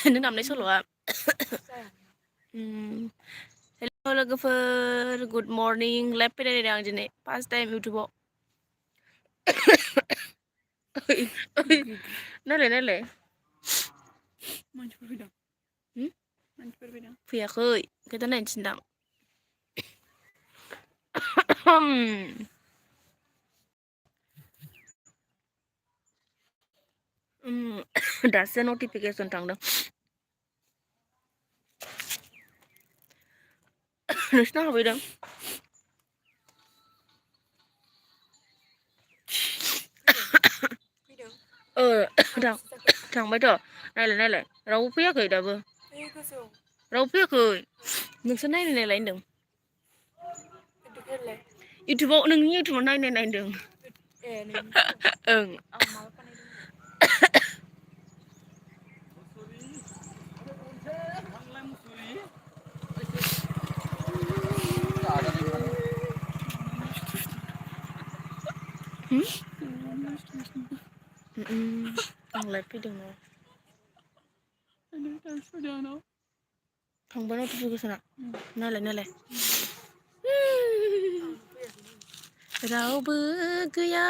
नों दामनाय सल'आ हेल' लोगोफोर गुड मर्निं लाइभ फैलायदों आं दिनै फार्स्ट टाइम इउटुबाव नायलाय मानसिफोर फैदों फैयाखै ओंखायनोथ' नायनो थिनदां दासो नटिफिकेसन थांदों नोंसिना हाबहैदों थांबायथ' नायलाय रावबो फैयाखै दाबो रावबो फैयाखै नोंसोर नायलाय होनदों इउटुबाव नोंनि इउटुबाव नायदों ओं आं लाइभ फैदों थांबाय नटिफिकेसना नायलाय रावबो गैया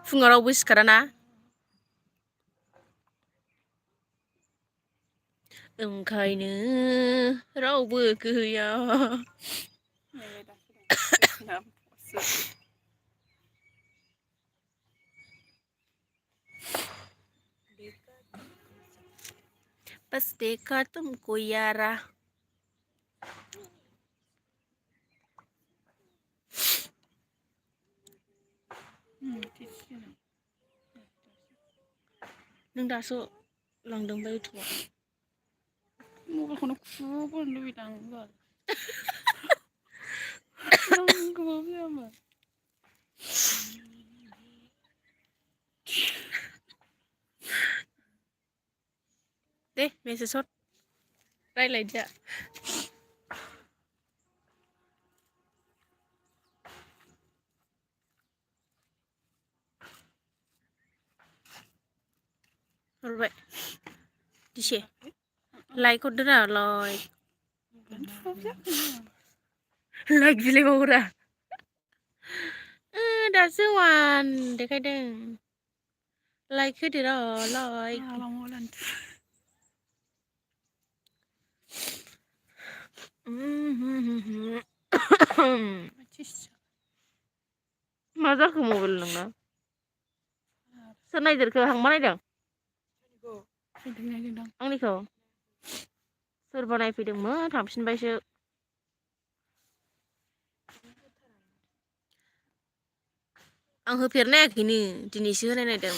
फुङाव रावबो सिखाराना ओंखायनो रावबो गैया बस देखा तुमको यारा नों दासो लांदोंबा इउटुबाव मबाइलखौनो खुबोनो लुबैदों आं नांगौबा फैयामोन दे मेसेज हर रायलायदो हरबाय दिसे लाइक हरदोरा लाइक बिलायबावोरा दासो वान देखायदों लाइक होदोरा लाइक मा जाखो मबाइल नोंना सोर नायदेरखो हांमा नायदों आंनिखौ सोरबा नायफैदोंमोन थांफिनबायसो आं होफेरनायाखैनो दिनैसो होनाय नायदों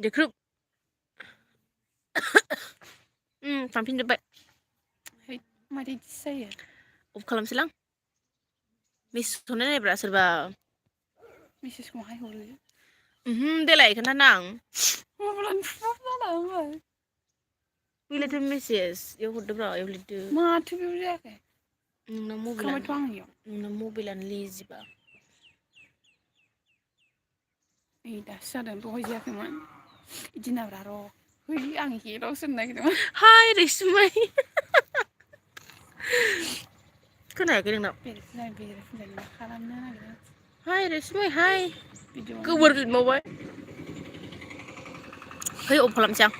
देख्रुब थांफिनजोब्बाय मारै इदिसो जायो अफ खालामसैलां मेसेजखौनो नायब्रा सोरबा मेसेजखौ माहाय हरो देलाय खोन्थानो आं मबाइलानो इलायथो मेसेज इयाव हरदोब्रा इयाव लिरदो माथो बेयाव जायाखै नोंना मबाइलानो लेजिबा नै दासो जादों दहाय जायाखैमोन इदि होनाब्रा र' है आं हेलावसो होननो नागिरदोंमोन हाय रैसुमै खोनायाखै नोंनाव बेरेफुंजानि मा खालामनो नागिरदों हाय रैसुमै हाय गोबोर लिरबावबाय है अफ खालामसै आं